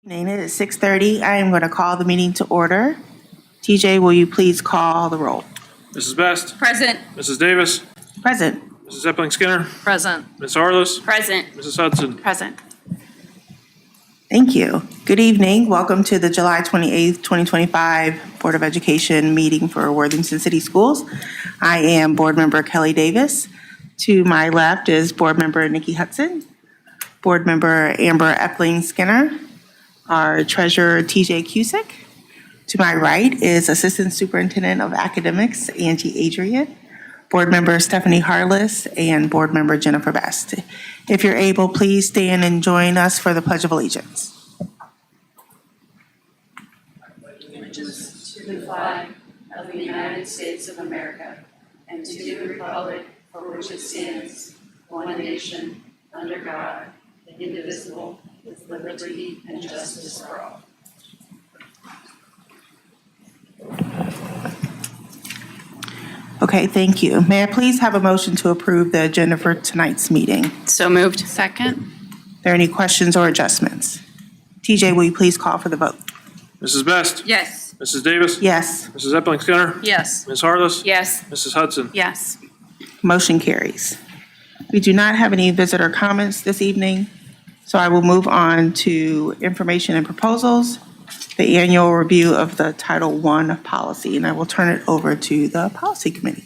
It is 6:30. I am going to call the meeting to order. TJ, will you please call the roll? Mrs. Best. Present. Mrs. Davis. Present. Mrs. Epling-Skinner. Present. Ms. Harless. Present. Mrs. Hudson. Present. Thank you. Good evening. Welcome to the July 28th, 2025 Board of Education meeting for Worthington City Schools. I am Board Member Kelly Davis. To my left is Board Member Nikki Hudson, Board Member Amber Epling-Skinner, our Treasurer TJ Cusick. To my right is Assistant Superintendent of Academics Angie Adrian, Board Member Stephanie Harless, and Board Member Jennifer Best. If you're able, please stand and join us for the Pledge of Allegiance. Allegiance to the flag of the United States of America and to the republic for which it stands, one nation, under God, indivisible, with liberty and justice for all. Okay, thank you. May I please have a motion to approve the agenda for tonight's meeting? So moved. Second. Are there any questions or adjustments? TJ, will you please call for the vote? Mrs. Best. Yes. Mrs. Davis. Yes, Mrs. Epling-Skinner. Yes. Ms. Harless. Yes. Mrs. Hudson. Yes. motion carries. We do not have any visitor comments this evening, so I will move on to information and proposals, the annual review of the Title I policy, and I will turn it over to the policy committee.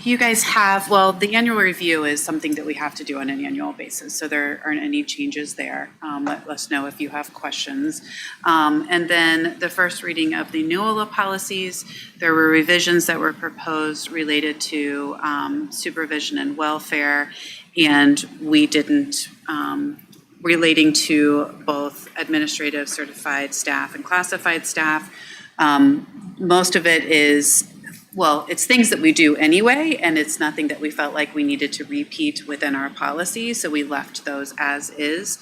You guys have, well, the annual review is something that we have to do on an annual basis, so there aren't any changes there. Let us know if you have questions. And then the first reading of the Neola policies, there were revisions that were proposed related to supervision and welfare, and we didn't, relating to both administrative certified staff and classified staff. Most of it is, well, it's things that we do anyway, and it's nothing that we felt like we needed to repeat within our policy, so we left those as is.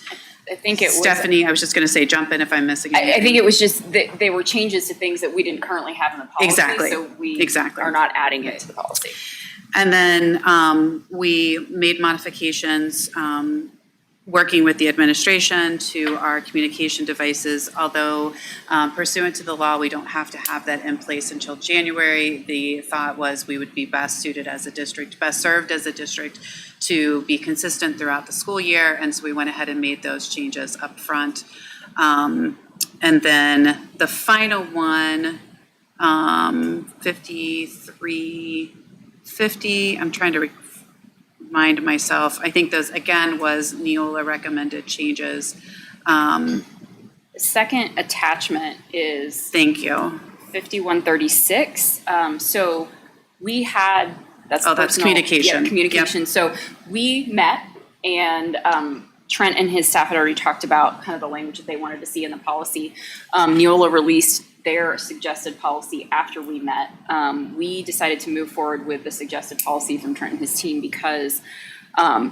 I think it was. Stephanie, I was just going to say, jump in if I'm missing anything. I think it was just that they were changes to things that we didn't currently have in the policy. Exactly. So we Exactly. are not adding it to the policy. And then we made modifications working with the administration to our communication devices. Although pursuant to the law, we don't have to have that in place until January. The thought was we would be best suited as a district, best served as a district to be consistent throughout the school year. And so we went ahead and made those changes up front. And then the final one, 5350, I'm trying to remind myself, I think those again was Neola recommended changes. The second attachment is Thank you. 5136. So we had, that's That's communication. Yeah, communication. Yep. So we met and Trent and his staff had already talked about kind of the language that they wanted to see in the policy. Neola released their suggested policy after we met. We decided to move forward with the suggested policy from Trent and his team because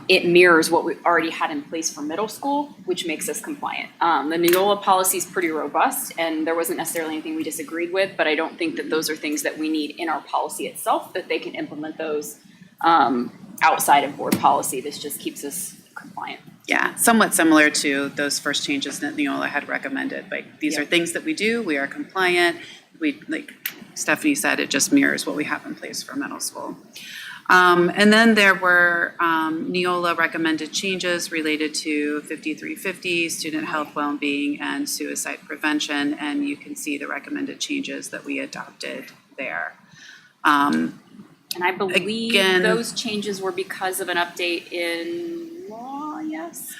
it mirrors what we already had in place for middle school, which makes us compliant. The Neola policy is pretty robust, and there wasn't necessarily anything we disagreed with, but I don't think that those are things that we need in our policy itself, that they can implement those outside of board policy. This just keeps us compliant. Yeah, somewhat similar to those first changes that Neola had recommended. Like, these are things that we do, we are compliant. We, like Stephanie said, it just mirrors what we have in place for middle school. And then there were Neola recommended changes related to 5350, student health, well-being, and suicide prevention. And you can see the recommended changes that we adopted there. And I believe Again, those changes were because of an update in law, yes?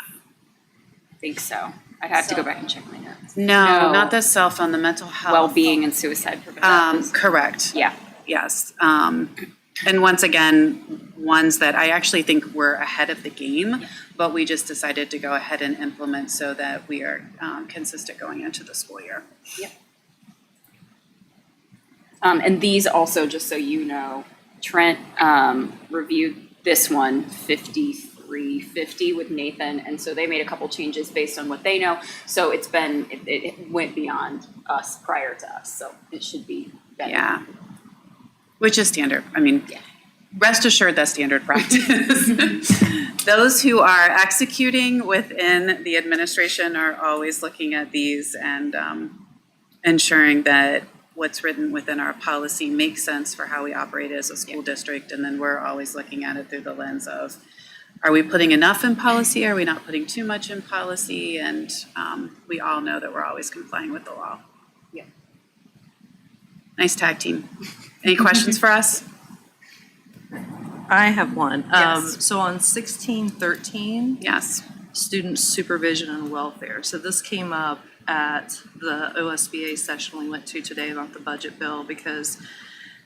I think so. I'd have to go back and check my notes. No, not the cell phone, the mental health. Well-being and suicide prevention. Correct. Yeah. Yes. And once again, ones that I actually think were ahead of the game, but we just decided to go ahead and implement so that we are consistent going into the school year. Yep. And these also, just so you know, Trent reviewed this one, 5350 with Nathan, and so they made a couple changes based on what they know. So it's been, it went beyond us prior to us, so it should be better. Yeah. Which is standard. I mean, Yeah. rest assured that's standard practice. Those who are executing within the administration are always looking at these and ensuring that what's written within our policy makes sense for how we operate as a school district. And then we're always looking at it through the lens of, are we putting enough in policy? Are we not putting too much in policy? And we all know that we're always complying with the law. Yeah. Nice tag team. Any questions for us? I have one. Yes. So on 1613, Yes. student supervision and welfare. So this came up at the OSBA session we went to today about the budget bill because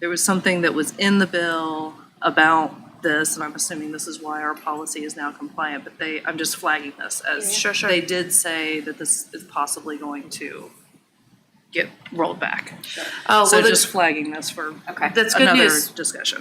there was something that was in the bill about this, and I'm assuming this is why our policy is now compliant, but I'm just flagging this as Sure. they did say that this is possibly going to get rolled back. Oh, So well, just flagging this for Okay. that's good another news. discussion.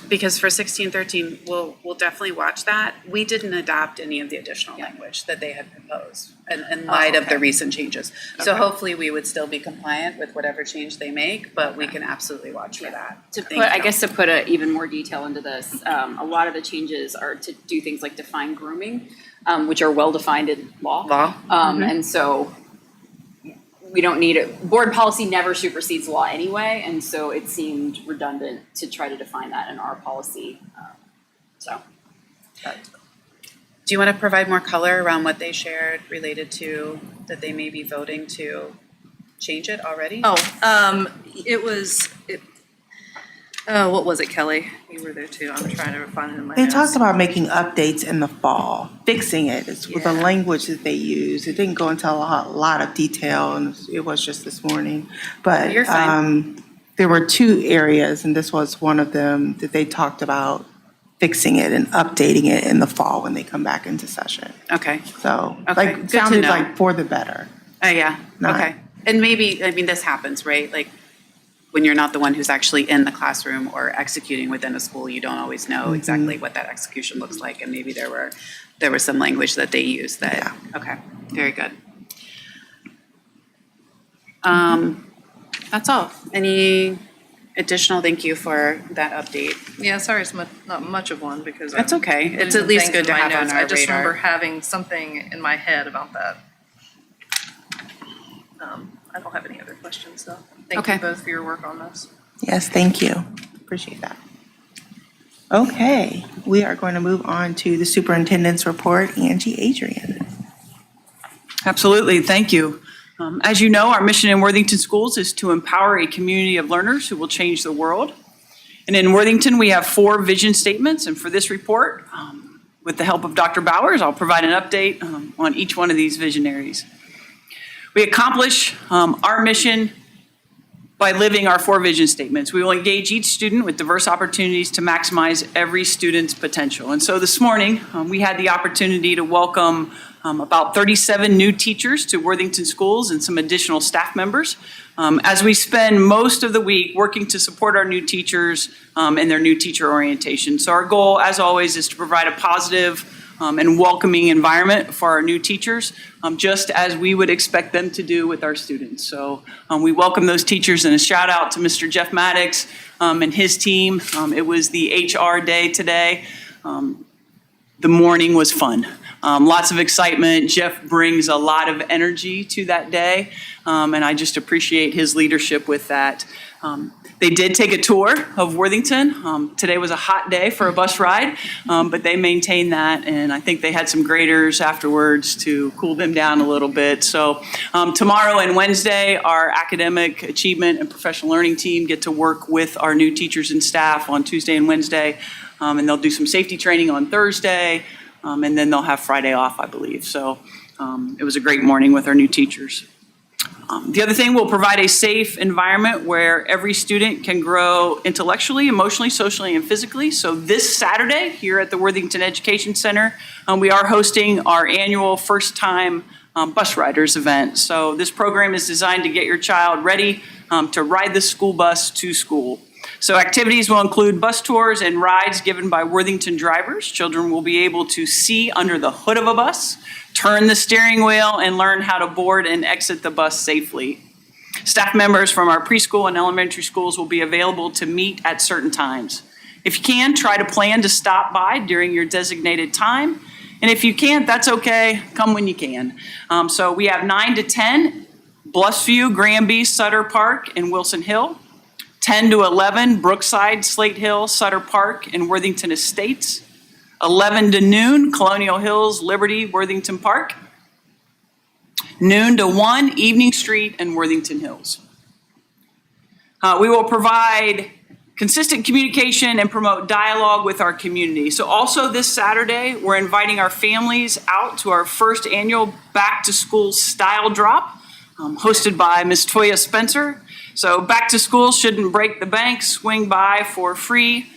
Because for 1613, we'll definitely watch that. We didn't adopt any of the additional language that they had proposed in light of the okay. recent changes. So Okay. hopefully we would still be compliant with whatever change they make, but we can absolutely watch for that. To Thank put, I you. guess to put even more detail into this, a lot of the changes are to do things like define grooming, which are well-defined in law. And so we don't need it. Board policy never supersedes law anyway, and so it seemed redundant to try to define that in our policy. So. Do you want to provide more color around what they shared related to that they may be voting to change it already? What was it, Kelly? You were there too. I'm trying to find it in my They notes. talked about making updates in the fall, fixing it. It's with the Yeah. language that they use. It didn't go into a lot of detail, and it was just this morning. But You're fine. there were two areas, and this was one of them, that they talked about fixing it and updating it in the fall when they come back into session. Okay. So, Okay, like, good it to sounded know. like for the better. Oh, yeah, Not- okay. And maybe, I mean, this happens, right? Like, when you're not the one who's actually in the classroom or executing within a school, you don't always know exactly what that execution looks like. And maybe there was some language that they used that, Yeah. okay, very good. That's all. Any additional, thank you for that update. Yeah, sorry, it's not much of one because That's I'm okay. It's losing at least things good in to my have on notes. our I just remember radar. having something in my head about that. I don't have any other questions though. Thank Okay. you both for your work on this. Yes, thank you. Appreciate that. Okay, we are going to move on to the superintendent's report. Angie Adrian. Absolutely, thank you. As you know, our mission in Worthington Schools is to empower a community of learners who will change the world. And in Worthington, we have 4 vision statements, and for this report, with the help of Dr. Bowers, I'll provide an update on each one of these visionaries. We accomplish our mission by living our 4 vision statements. We will engage each student with diverse opportunities to maximize every student's potential. And so this morning, we had the opportunity to welcome about 37 new teachers to Worthington Schools and some additional staff members as we spend most of the week working to support our new teachers in their new teacher orientation. So our goal, as always, is to provide a positive and welcoming environment for our new teachers, just as we would expect them to do with our students. So we welcome those teachers, and a shout out to Mr. Jeff Maddox and his team. It was the HR day today. The morning was fun. Lots of excitement. Jeff brings a lot of energy to that day, and I just appreciate his leadership with that. They did take a tour of Worthington. Today was a hot day for a bus ride, but they maintained that, and I think they had some graders afterwards to cool them down a little bit. So tomorrow and Wednesday, our academic achievement and professional learning team get to work with our new teachers and staff on Tuesday and Wednesday, and they'll do some safety training on Thursday, and then they'll have Friday off, I believe. So it was a great morning with our new teachers. The other thing, we'll provide a safe environment where every student can grow intellectually, emotionally, socially, and physically. So this Saturday here at the Worthington Education Center, we are hosting our annual first-time bus riders event. So this program is designed to get your child ready to ride the school bus to school. So activities will include bus tours and rides given by Worthington drivers. Children will be able to see under the hood of a bus, turn the steering wheel, and learn how to board and exit the bus safely. Staff members from our preschool and elementary schools will be available to meet at certain times. If you can, try to plan to stop by during your designated time. And if you can't, that's okay. Come when you can. So we have 9 to 10, Bluffsview, Granby, Sutter Park, and Wilson Hill. 10 to 11, Brookside, Slate Hill, Sutter Park, and Worthington Estates. 11 to noon, Colonial Hills, Liberty, Worthington Park. Noon to 1, Evening Street and Worthington Hills. We will provide consistent communication and promote dialogue with our community. So also this Saturday, we're inviting our families out to our first annual Back to School Style Drop, hosted by Ms. Toya Spencer. So back to school shouldn't break the bank. Swing by for free,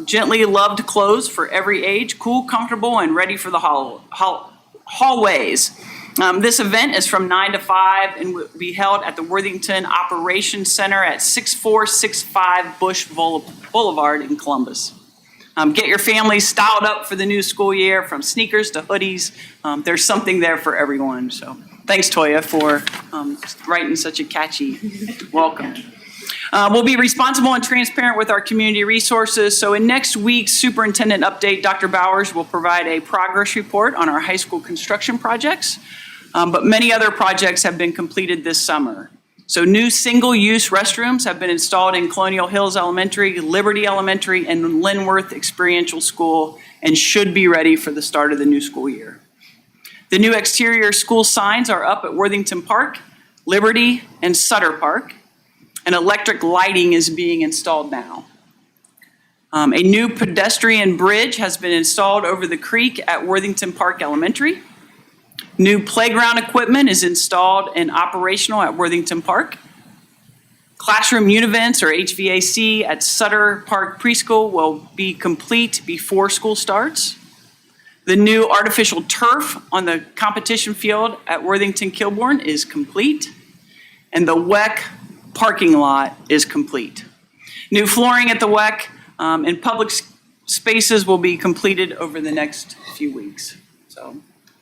gently loved clothes for every age, cool, comfortable, and ready for the hallways. This event is from 9 to 5 and will be held at the Worthington Operations Center at 6465 Bush Boulevard in Columbus. Get your family styled up for the new school year, from sneakers to hoodies. There's something there for everyone. So thanks, Toya, for writing such a catchy welcome. We'll be responsible and transparent with our community resources. So in next week's superintendent update, Dr. Bowers will provide a progress report on our high school construction projects. But many other projects have been completed this summer. So new single-use restrooms have been installed in Colonial Hills Elementary, Liberty Elementary, and Linworth Experiential School, and should be ready for the start of the new school year. The new exterior school signs are up at Worthington Park, Liberty, and Sutter Park, and electric lighting is being installed now. A new pedestrian bridge has been installed over the creek at Worthington Park Elementary. New playground equipment is installed and operational at Worthington Park. Classroom univents, or HVAC, at Sutter Park Preschool will be complete before school starts. The new artificial turf on the competition field at Worthington Kilbourne is complete. And the WEC parking lot is complete. New flooring at the WEC and public spaces will be completed over the next few weeks. So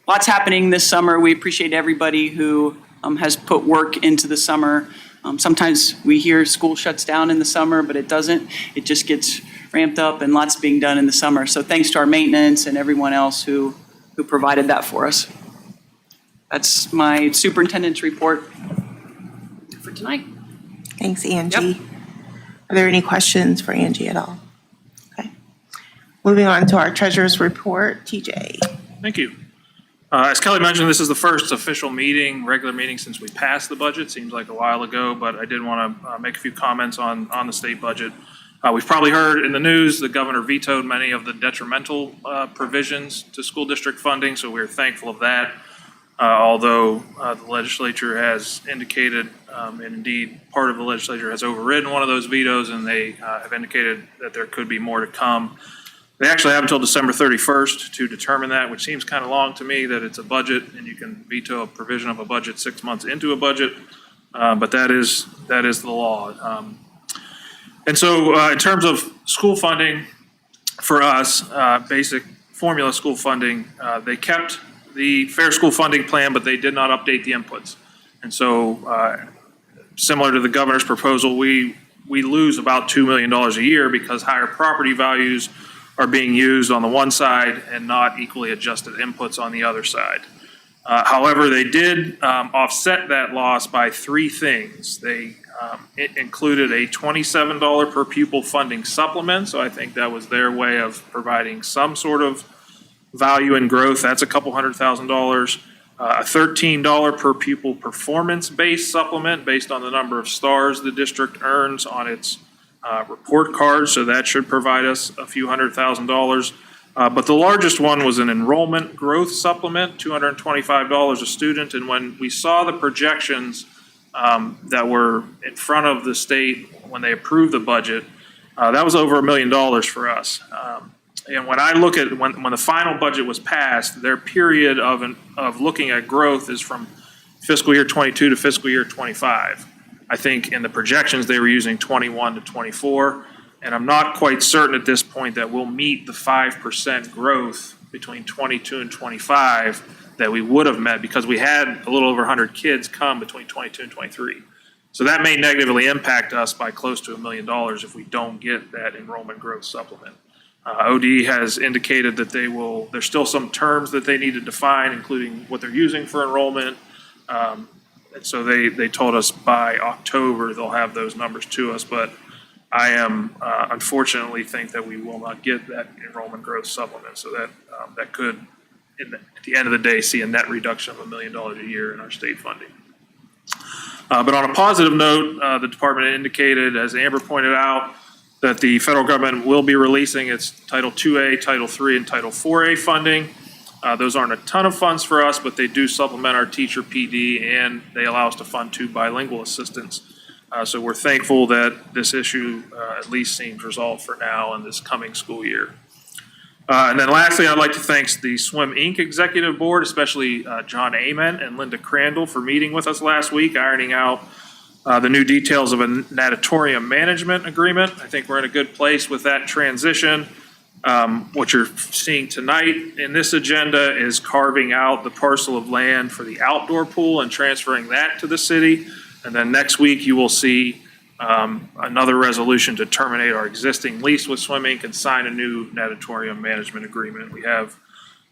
lots happening this summer. We appreciate everybody who has put work into the summer. Sometimes we hear school shuts down in the summer, but it doesn't. It just gets ramped up and lots being done in the summer. So thanks to our maintenance and everyone else who provided that for us. That's my superintendent's report for tonight. Thanks, Angie. Yep. Are there any questions for Angie at all? Okay. Moving on to our treasurer's report, TJ. Thank you. As Kelly mentioned, this is the first official regular meeting since we passed the budget. Seems like a while ago, but I did want to make a few comments on the state budget. We've probably heard in the news the governor vetoed many of the detrimental provisions to school district funding, so we're thankful of that. Although the legislature has indicated, and indeed part of the legislature has overridden one of those vetoes, and they have indicated that there could be more to come. They actually have until December 31st to determine that, which seems kind of long to me, that it's a budget and you can veto a provision of a budget 6 months into a budget, but that is the law. And so in terms of school funding for us, basic formula school funding, they kept the Fair School Funding Plan, but they did not update the inputs. And so similar to the governor's proposal, we lose about $2 million a year because higher property values are being used on the one side and not equally adjusted inputs on the other side. However, they did offset that loss by three things. It included a $27 per pupil funding supplement, so I think that was their way of providing some sort of value and growth. That's a couple $100,000. A $13 per pupil performance-based supplement based on the number of stars the district earns on its report card, so that should provide us a few $100,000. But the largest one was an enrollment growth supplement, $225 a student. And when we saw the projections that were in front of the state when they approved the budget, that was over $1 million for us. And when I look at when the final budget was passed, their period of looking at growth is from fiscal year 22 to fiscal year 25. I think in the projections they were using 21 to 24, and I'm not quite certain at this point that we'll meet the 5% growth between 22 and 25 that we would have met, because we had a little over 100 kids come between 22 and 23. So that may negatively impact us by close to $1 million if we don't get that enrollment growth supplement. OD has indicated that there's still some terms that they need to define, including what they're using for enrollment. And so they told us by October they'll have those numbers to us, but I unfortunately think that we will not get that enrollment growth supplement. So that could, at the end of the day, see a net reduction of $1 million a year in our state funding. But on a positive note, the department indicated, as Amber pointed out, that the federal government will be releasing its Title IIA, Title III, and Title IVA funding. Those aren't a ton of funds for us, but they do supplement our teacher PD, and they allow us to fund 2 bilingual assistants. So we're thankful that this issue at least seems resolved for now in this coming school year. And then lastly, I'd like to thank the Swim Inc. Executive Board, especially John Amen and Linda Crandall, for meeting with us last week, ironing out the new details of a natatorium management agreement. I think we're in a good place with that transition. What you're seeing tonight in this agenda is carving out the parcel of land for the outdoor pool and transferring that to the city. And then next week, you will see another resolution to terminate our existing lease with Swim Inc. and sign a new natatorium management agreement. We have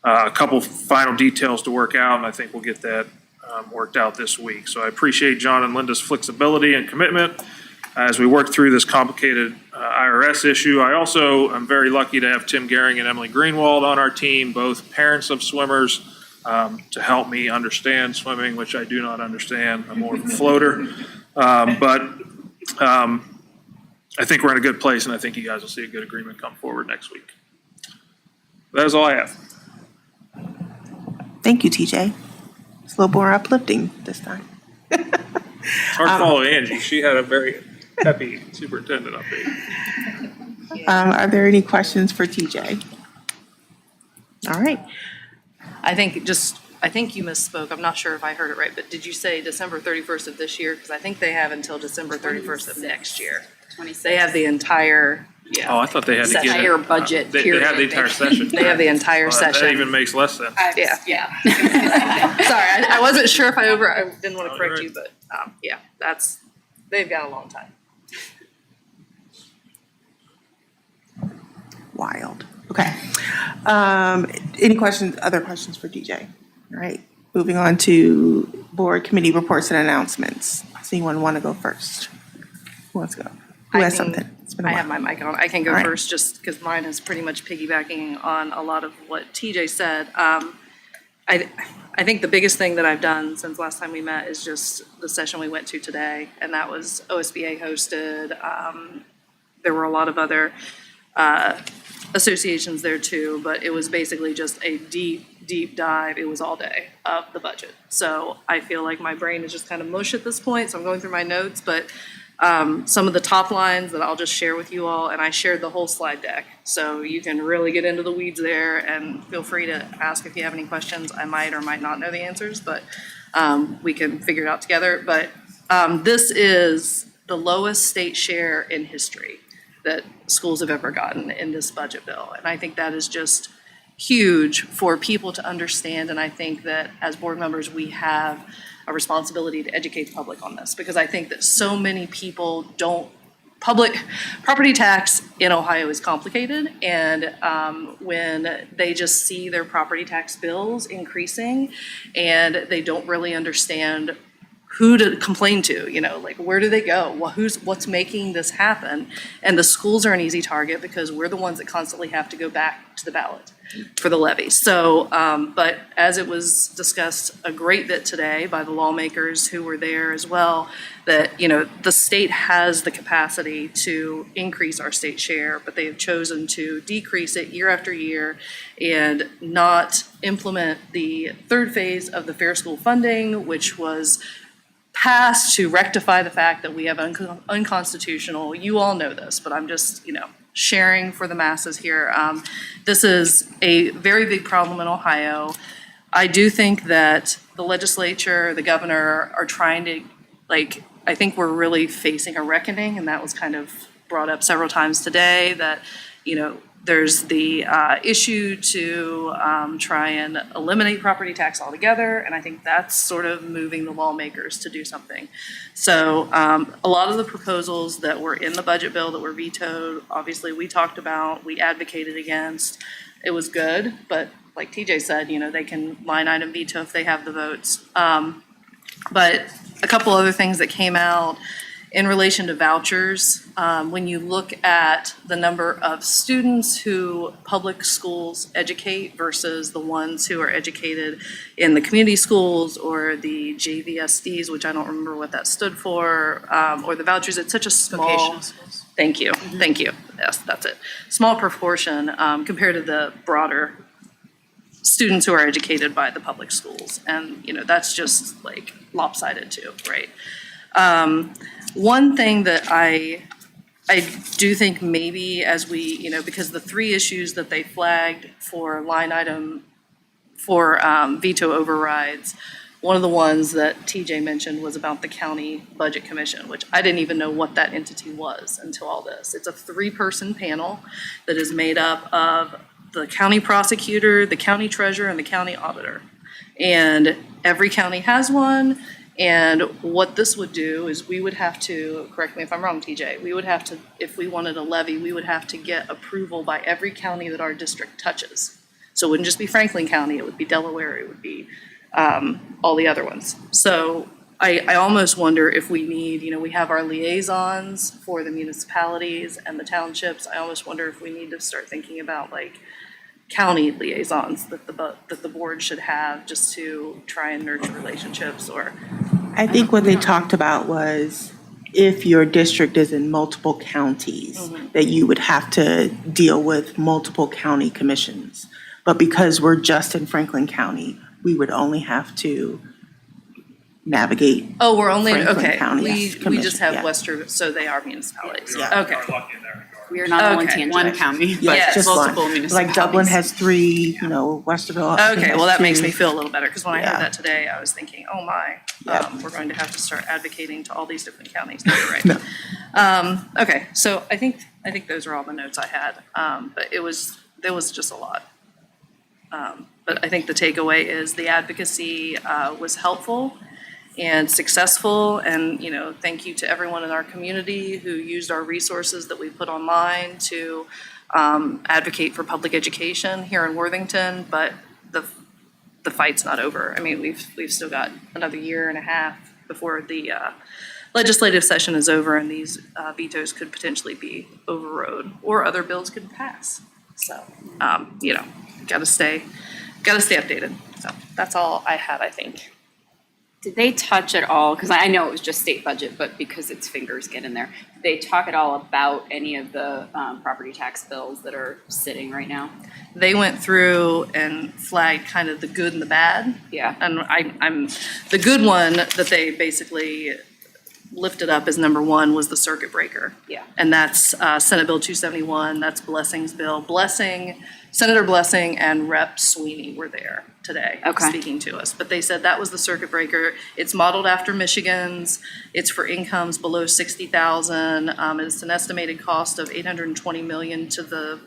a couple final details to work out, and I think we'll get that worked out this week. So I appreciate John and Linda's flexibility and commitment as we work through this complicated IRS issue. I also am very lucky to have Tim Gehring and Emily Greenwald on our team, both parents of swimmers, to help me understand swimming, which I do not understand. I'm more of a floater. But I think we're in a good place, and I think you guys will see a good agreement come forward next week. That is all I have. Thank you, TJ. It's a little more uplifting this time. It's hard to follow Angie. She had a very happy superintendent update. Are there any questions for TJ? All right. I think you misspoke. I'm not sure if I heard it right, but did you say December 31st of this year? Because I think they have until December 31st of next year. 26. They have the entire, Oh, I thought they had to get it. Entire budget They period. have the entire session. they have the entire That session. even makes less sense. Yeah. Sorry, I wasn't sure if I didn't want to correct Alright. you, but yeah, they've got a long time. Wild. Okay. Any questions, other questions for DJ? All right. Moving on to board committee reports and announcements. Does anyone want to go first? Who wants to go? Who has something? It's been a I while. have my mic on. I can go All right. first just because mine is pretty much piggybacking on a lot of what TJ said. I think the biggest thing that I've done since last time we met is just the session we went to today, and that was OSBA hosted. There were a lot of other associations there too, but it was basically just a deep dive. It was all day of the budget. So I feel like my brain is just kind of mush at this point, so I'm going through my notes, but some of the top lines that I'll just share with you all, and I shared the whole slide deck, so you can really get into the weeds there, and feel free to ask if you have any questions. I might or might not know the answers, but we can figure it out together. But this is the lowest state share in history that schools have ever gotten in this budget bill, and I think that is just huge for people to understand, and I think that as board members, we have a responsibility to educate the public on this, because I think that so many people don't, property tax in Ohio is complicated, and when they just see their property tax bills increasing and they don't really understand who to complain to, like where do they go? Well, what's making this happen? And the schools are an easy target because we're the ones that constantly have to go back to the ballot for the levy. So, but as it was discussed a great bit today by the lawmakers who were there as well, that, the state has the capacity to increase our state share, but they have chosen to decrease it year after year and not implement the third phase of the fair school funding, which was passed to rectify the fact that we have unconstitutional, you all know this, but I'm just, sharing for the masses here. This is a very big problem in Ohio. I do think that the legislature, the governor are trying to, I think we're really facing a reckoning, and that was kind of brought up several times today, that, There's the issue to try and eliminate property tax altogether, and I think that's sort of moving the lawmakers to do something. So a lot of the proposals that were in the budget bill that were vetoed, obviously we talked about, we advocated against. It was good, but like TJ said, they can line item veto if they have the votes. But a couple other things that came out in relation to vouchers, when you look at the number of students who public schools educate versus the ones who are educated in the community schools or the JVSDs, which I don't remember what that stood for, or the vouchers, it's such a small. Vocational schools. Thank you, thank you. Yes, that's it. Small proportion compared to the broader students who are educated by the public schools. And, that's just like lopsided too, right? One thing that I do think maybe as we, because the three issues that they flagged for line item for veto overrides, one of the ones that TJ mentioned was about the county budget commission, which I didn't even know what that entity was until all this. It's a 3-person panel that is made up of the county prosecutor, the county treasurer, and the county auditor. And every county has one. And what this would do is we would have to, correct me if I'm wrong, TJ, we would have to, if we wanted a levy, we would have to get approval by every county that our district touches. So it wouldn't just be Franklin County, it would be Delaware, it would be all the other ones. So I almost wonder if we need, we have our liaisons for the municipalities and the townships. I almost wonder if we need to start thinking about like county liaisons that the board should have just to try and nurture relationships or. I think what they talked about was if your district is in multiple counties, that you would have to deal with multiple county commissions. But because we're just in Franklin County, we would only have to navigate. Oh, we're only, Franklin okay, County we commission, just have yeah. Western, so they are municipalities, Yeah. okay. We are not only Okay. tangent. One county, Yes, but just multiple one. municipalities. Like Dublin has 3, Westerville. I think Okay, has well, that makes 2. me feel a little better, because when I Yeah. heard that today, I was thinking, oh my, Yeah. we're going to have to start advocating to all these different counties, no, you're right. No. Okay, so I think those are all the notes I had, but there was just a lot. But I think the takeaway is the advocacy was helpful and successful, and, thank you to everyone in our community who used our resources that we put online to advocate for public education here in Worthington, but the fight's not over. I mean, we've still got another year and a half before the legislative session is over, and these vetoes could potentially be overrode, or other bills could pass. So, gotta stay updated. So that's all I had, I think. Did they touch at all, because I know it was just state budget, but because its fingers get in there, did they talk at all about any of the property tax bills that are sitting right now? They went through and flagged kind of the good and the bad. Yeah. And I'm the good one that they basically lifted up as number 1 was the circuit breaker. Yeah. And that's Senate Bill 271, that's Blessing's bill. Senator Blessing and Rep. Sweeney were there today speaking to us. But they said that was the circuit breaker. It's modeled after Michigan's. It's for incomes below $60,000. It's an estimated cost of $820 million to the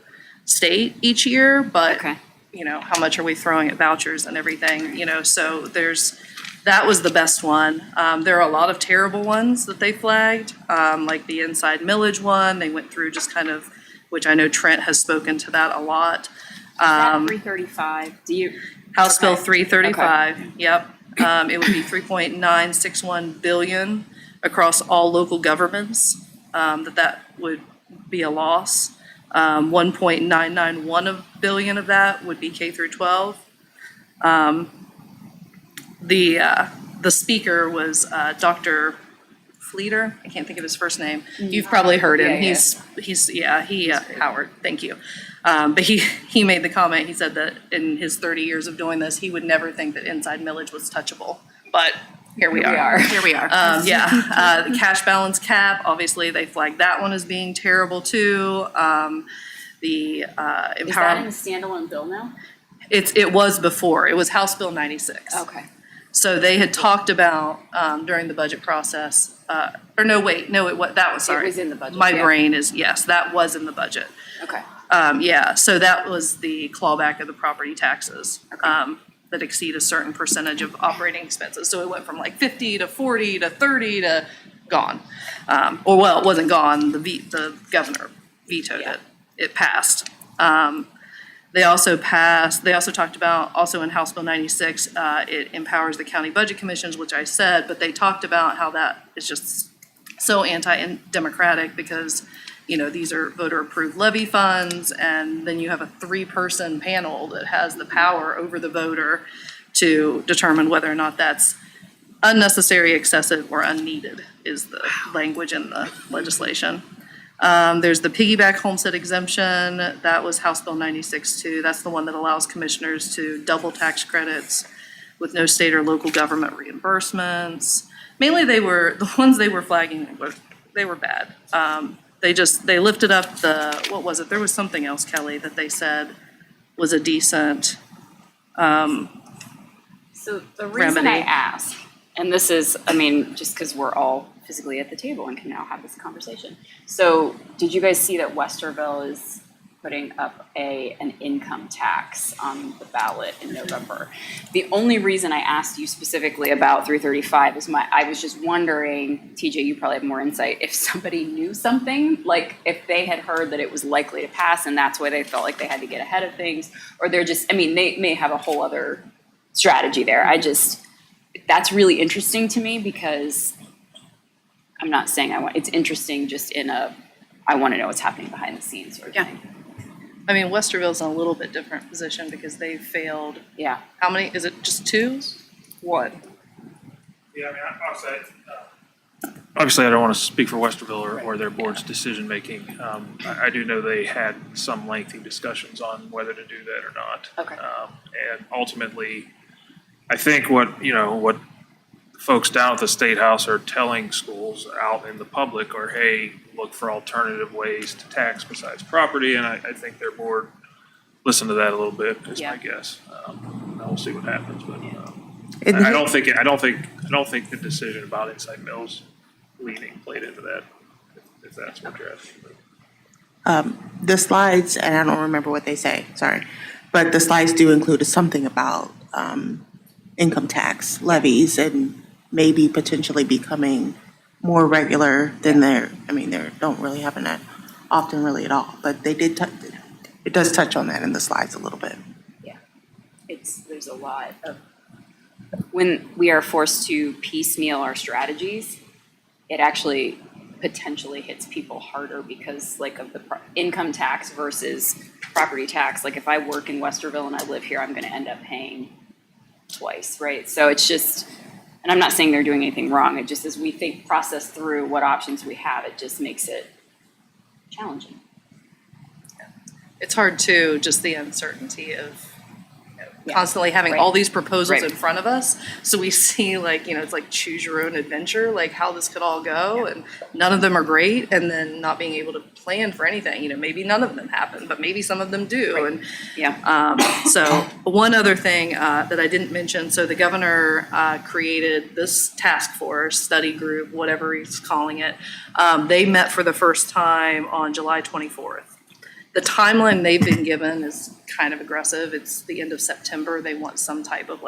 state each year. But, how much are we throwing at vouchers and everything? So that was the best one. There are a lot of terrible ones that they flagged, like the inside millage one. They went through just kind of, which I know Trent has spoken to that a lot. That 335, do you? House Bill Okay. 335, yep. It would be $3.961 billion across all local governments, that would be a loss. 1.991 billion of that would be K through 12. The speaker was Dr. Fleeter. I can't think of his first name. You've probably heard him. Howard, thank you. But he made the comment, he said that in his 30 years of doing this, he would never think that inside millage was touchable. But here we are. Here we are. The cash balance cap, obviously they flagged that one as being terrible too. The Is that in a empowerment, standalone bill now? it was before, it was House Bill 96. Okay. So they had talked about during the budget process, that was, sorry. It was in the budget, My yeah. brain is, yes, that was in the budget. Okay. Yeah, so that was the clawback of the property taxes that exceed a certain percentage of operating expenses. So it went from like 50 to 40 to 30 to gone. Or well, it wasn't gone, the governor vetoed it. It passed. They also talked about, also in House Bill 96, it empowers the county budget commissions, which I said, but they talked about how that is just so anti-democratic because, you know, these are voter-approved levy funds, and then you have a 3-person panel that has the power over the voter to determine whether or not that's unnecessary, excessive, or unneeded is the language in the legislation. There's the piggyback homestead exemption. That was House Bill 96 too. That's the one that allows commissioners to double tax credits with no state or local government reimbursements. Mainly the ones they were flagging, they were bad. They lifted up what was it? There was something else, Kelly, that they said was a decent So the reason I remedy. ask, and this is, I mean, just because we're all physically at the table and can now have this conversation. So did you guys see that Westerville is putting up an income tax on the ballot in November? The only reason I asked you specifically about 335 is I was just wondering, TJ, you probably have more insight, if somebody knew something, like if they had heard that it was likely to pass and that's why they felt like they had to get ahead of things, or they're just, I mean, they may have a whole other strategy there. That's really interesting to me because I'm not saying it's interesting just I want to know what's happening behind the scenes sort of thing. I mean, Westerville's in a little bit different position because they failed. Yeah. How many? Is it just 2? 1? Yeah, I mean, obviously, I don't want to speak for Westerville or their board's decision-making. I do know they had some lengthy discussions on whether to do that or not. Okay. And ultimately, I think what folks down at the State House are telling schools out in the public are, hey, look for alternative ways to tax besides property, and I think their board listened to that a little bit, is my guess. We'll see what happens, but I don't think the decision about Inside Mills leaning played into that, if that's what you're asking. The slides, and I don't remember what they say, sorry, but the slides do include something about income tax levies and maybe potentially becoming more regular than they don't really happen that often really at all, but they did, it does touch on that in the slides a little bit. Yeah. There's a lot of, when we are forced to piecemeal our strategies, it actually potentially hits people harder because like of the income tax versus property tax. Like if I work in Westerville and I live here, I'm going to end up paying twice, right? So it's just, and I'm not saying they're doing anything wrong. It just, as we process through what options we have, it just makes it challenging. It's hard too, just the uncertainty of constantly having Right. all these proposals Right. in front of us. So we see it's like choose your own adventure, like how this could all go. And none of them are great. And then not being able to plan for anything, maybe none of them happen, but maybe some of them do. Right. And Yeah. so one other thing that I didn't mention, so the governor created this task force, study group, whatever he's calling it. They met for the first time on July 24th. The timeline they've been given is kind of aggressive. It's the end of September. They want some type of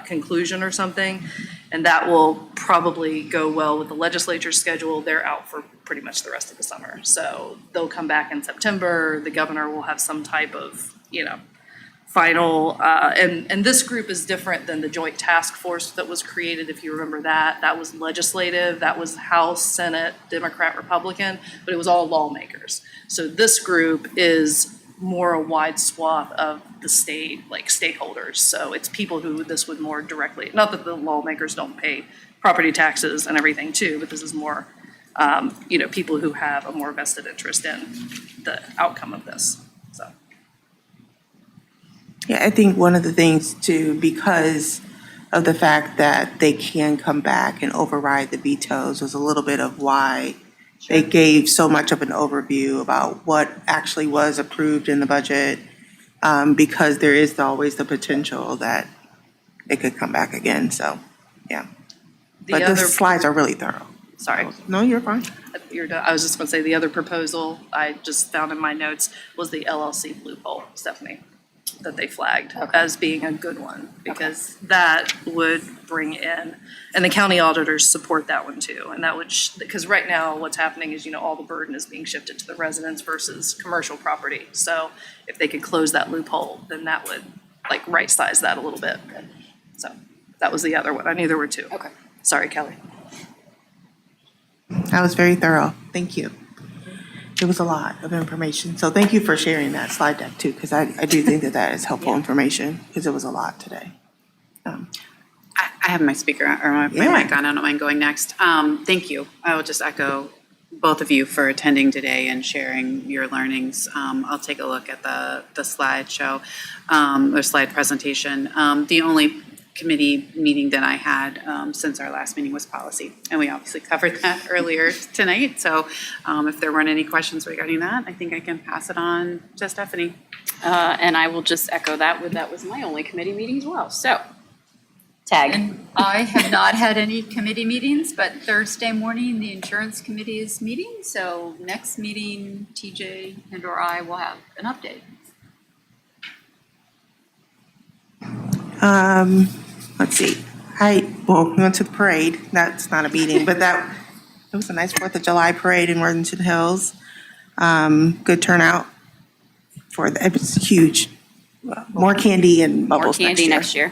conclusion or something. And that will probably go well with the legislature schedule. They're out for pretty much the rest of the summer. So they'll come back in September. The governor will have some type of, final, and this group is different than the joint task force that was created, if you remember that. That was legislative, that was House, Senate, Democrat, Republican, but it was all lawmakers. So this group is more a wide swath of the state, like stakeholders. So it's people who this would more directly, not that the lawmakers don't pay property taxes and everything too, but this is more, people who have a more vested interest in the outcome of this, so. Yeah, I think one of the things too, because of the fact that they can come back and override the vetoes, was a little bit of why they gave so much of an overview about what actually was approved in the budget, because there is always the potential that it could come back again, so, yeah. But the slides are really thorough. Sorry. No, you're fine. I was just gonna say, the other proposal I just found in my notes was the LLC loophole, Stephanie, that they flagged as being a good one, because that would bring in, and the county auditors support that one too, and that would, because right now what's happening is, all the burden is being shifted to the residents versus commercial property. So if they could close that loophole, then that would like right-size that a little bit. So that was the other one. I knew there were two. Okay. Sorry, Kelly. That was very thorough. Thank you. It was a lot of information. So thank you for sharing that slide deck too, because I do think that is helpful information, because it was a lot today. I have my speaker or my Yeah. mic on. I don't mind going next. Thank you. I will just echo both of you for attending today and sharing your learnings. I'll take a look at the slideshow or slide presentation. The only committee meeting that I had since our last meeting was policy, and we obviously covered that earlier tonight. So if there weren't any questions regarding that, I think I can pass it on to Stephanie. And I will just echo that was my only committee meeting as well. So, tag. And I have not had any committee meetings, but Thursday morning, the insurance committee is meeting. So next meeting, TJ and/or I will have an update. Let's see. We went to the parade. That's not a meeting, but it was a nice 4th of July parade in Worthington Hills. Good turnout it was huge. More candy and More bubbles candy next year.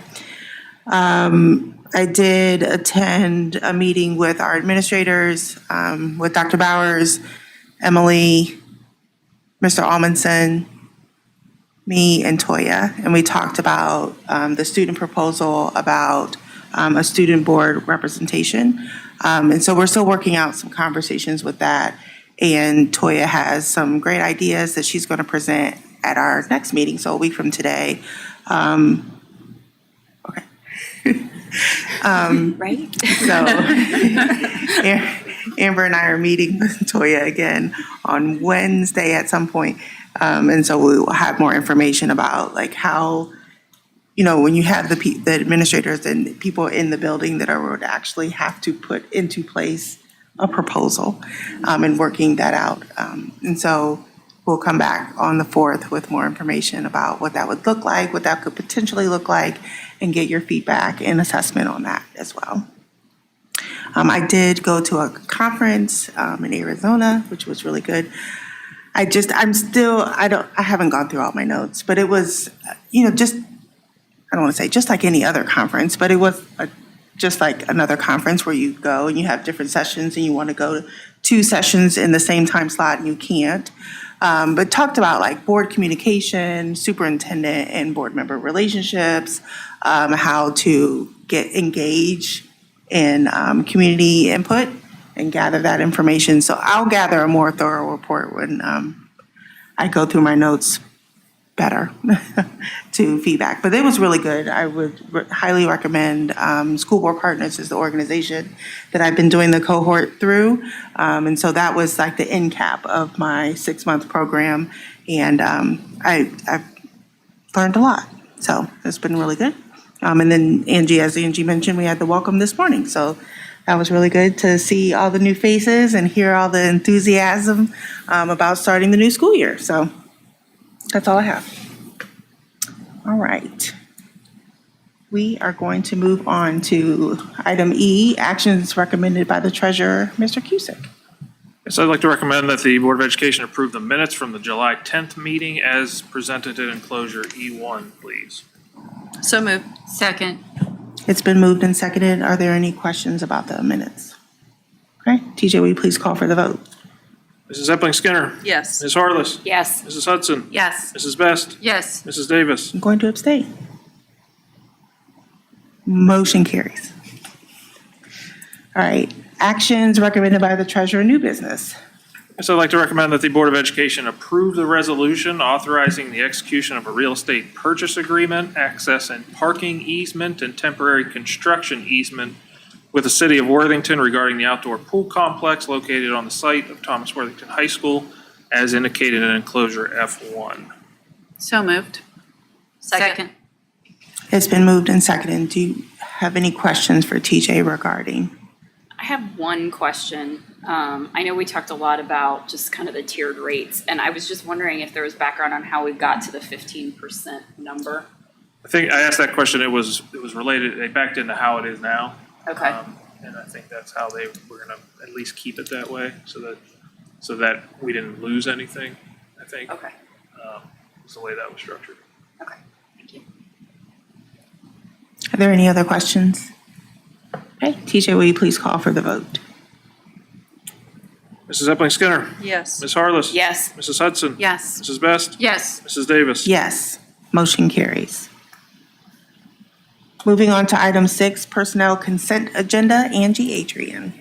I did attend a meeting with our administrators, with Dr. Bowers, Emily, Mr. Almondson, me, and Toya, and we talked about the student proposal about a student board representation. And so we're still working out some conversations with that. And Toya has some great ideas that she's going to present at our next meeting, so a week from today. Okay. Right? So Amber and I are meeting with Toya again on Wednesday at some point. And so we will have more information about like how, when you have the administrators and people in the building that would actually have to put into place a proposal and working that out. And so we'll come back on the 4th with more information about what that would look like, what that could potentially look like, and get your feedback and assessment on that as well. I did go to a conference in Arizona, which was really good. I haven't gone through all my notes, but it was, I don't want to say just like any other conference, but it was just like another conference where you go and you have different sessions and you want to go to 2 sessions in the same time slot and you can't. But talked about like board communication, superintendent and board member relationships, how to engage in community input and gather that information. So I'll gather a more thorough report when I go through my notes better to feedback. But it was really good. I would highly recommend School Board Partners is the organization that I've been doing the cohort through. And so that was like the end cap of my 6-month program. And I've learned a lot. So it's been really good. And then as Angie mentioned, we had the welcome this morning. So that was really good to see all the new faces and hear all the enthusiasm about starting the new school year. So that's all I have. All right. We are going to move on to item E, actions recommended by the treasurer, Mr. Cusick. Yes, I'd like to recommend that the Board of Education approve the minutes from the July 10th meeting as presented in enclosure E1, please. So moved. Second. It's been moved and seconded. Are there any questions about the minutes? Okay, TJ, will you please call for the vote? Mrs. Epling Skinner. Yes. Ms. Harless. Yes. Mrs. Hudson. Yes. Mrs. Best. Yes. Mrs. Davis. I'm going to abstain. Motion carries. All right, actions recommended by the treasurer, new business. Yes, I'd like to recommend that the Board of Education approve the resolution authorizing the execution of a real estate purchase agreement, access and parking easement, and temporary construction easement with the City of Worthington regarding the outdoor pool complex located on the site of Thomas Worthington High School, as indicated in enclosure F1. So moved. Second. It's been moved and seconded. Do you have any questions for TJ regarding? I I have one question. I know we talked a lot about just kind of the tiered rates, and I was just wondering if there was background on how we got to the 15% number. I think I asked that question, it was related, they backed into how it is now. Okay. And I think that's how they were gonna at least keep it that way, so that we didn't lose anything, I think. Okay. Was the way that was structured. Okay. Thank you. Are there any other questions? Okay, TJ, will you please call for the vote? Mrs. Epling Skinner. Yes. Ms. Harless. Yes. Mrs. Hudson. Yes. Mrs. Best. Yes. Mrs. Davis. Yes, motion carries. Moving on to item 6, personnel consent agenda, Angie Adrian.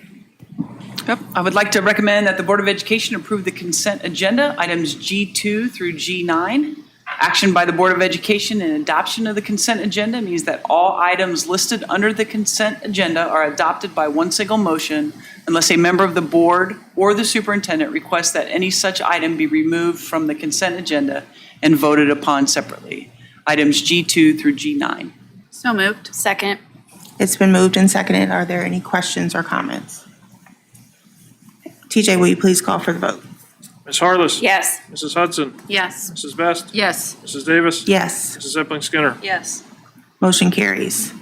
Yep. I would like to recommend that the Board of Education approve the consent agenda, items G2 through G9. Action by the Board of Education and adoption of the consent agenda means that all items listed under the consent agenda are adopted by one single motion unless a member of the board or the superintendent requests that any such item be removed from the consent agenda and voted upon separately. Items G2 through G9. So moved. Second. It's been moved and seconded. Are there any questions or comments? TJ, will you please call for the vote? Ms. Harless. Yes. Mrs. Hudson. Yes. Mrs. Best. Yes. Mrs. Davis. Yes, Mrs. Epling Skinner. Yes. motion carries.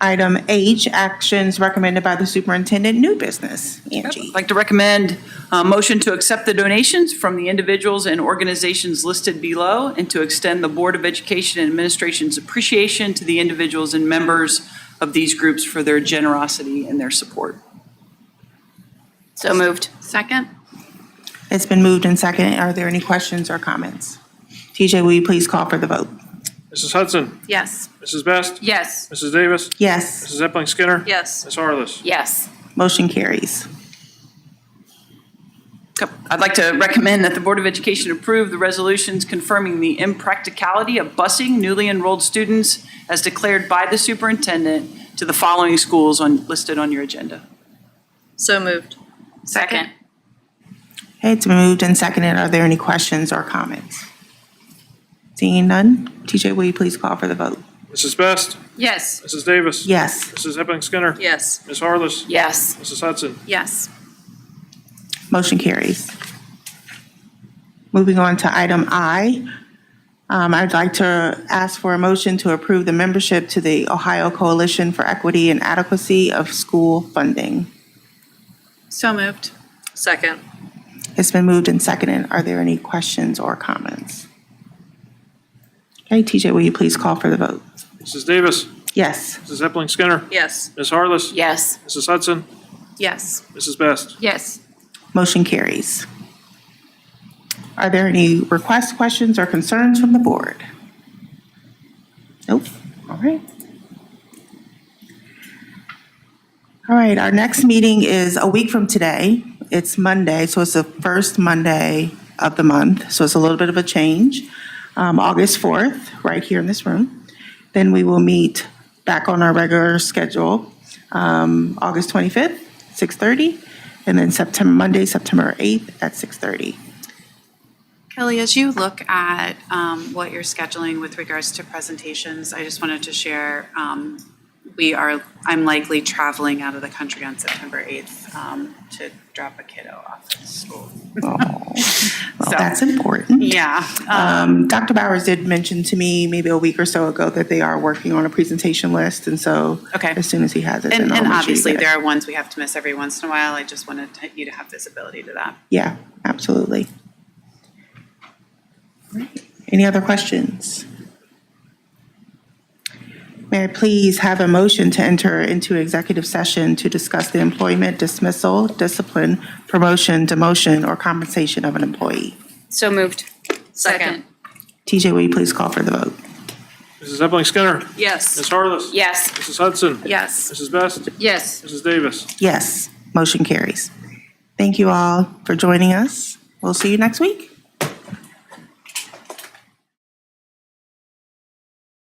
Item H, actions recommended by the superintendent, new business. Angie. I'd like to recommend a motion to accept the donations from the individuals and organizations listed below and to extend the Board of Education and Administration's appreciation to the individuals and members of these groups for their generosity and their support. So moved. Second? It's been moved and seconded. Are there any questions or comments? TJ, will you please call for the vote? Mrs. Hudson. Yes. Mrs. Best. Yes. Mrs. Davis. Yes, Mrs. Epling Skinner. Yes. Ms. Harless. Yes. motion carries. I'd like to recommend that the Board of Education approve the resolutions confirming the impracticality of busing newly enrolled students as declared by the superintendent to the following schools listed on your agenda. So moved. Second. Okay, it's been moved and seconded. Are there any questions or comments? Seeing none, TJ, will you please call for the vote? Mrs. Best. Yes. Mrs. Davis. Yes, Mrs. Epling Skinner. Yes. Ms. Harless. Yes. Mrs. Hudson. Yes. motion carries. Moving on to item I, I'd like to ask for a motion to approve the membership to the Ohio Coalition for Equity and Adequacy of School Funding. So moved. Second. It's been moved and seconded. Are there any questions or comments? Okay, TJ, will you please call for the vote? Mrs. Davis. Yes, Mrs. Epling Skinner. Yes. Ms. Harless. Yes. Mrs. Hudson. Yes. Mrs. Best. Yes. motion carries. Are there any requests, questions, or concerns from the board? Nope. All right. All right, our next meeting is a week from today. It's Monday, so it's the first Monday of the month, so it's a little bit of a change. August 4th, right here in this room. Then we will meet back on our regular schedule, August 25th, 6:30, and then Monday, September 8th at 6:30. Kelly, as you look at what you're scheduling with regards to presentations, I just wanted to share, I'm likely traveling out of the country on September 8th to drop a kiddo off at school. Oh, well, So- that's important. Yeah. Dr. Bowers did mention to me maybe a week or so ago that they are working on a presentation list, and so Okay. as soon as he has it, then And I'll make sure you obviously, get it. there are ones we have to miss every once in a while. I just wanted you to have visibility to that. Yeah, absolutely. Any other questions? May I please have a motion to enter into executive session to discuss the employment, dismissal, discipline, promotion, demotion, or compensation of an employee? So moved. Second. TJ, will you please call for the vote? Mrs. Epling Skinner. Yes. Ms. Harless. Yes. Mrs. Hudson. Yes. Mrs. Best. Yes. Mrs. Davis. Yes, motion carries. Thank you all for joining us. We'll see you next week.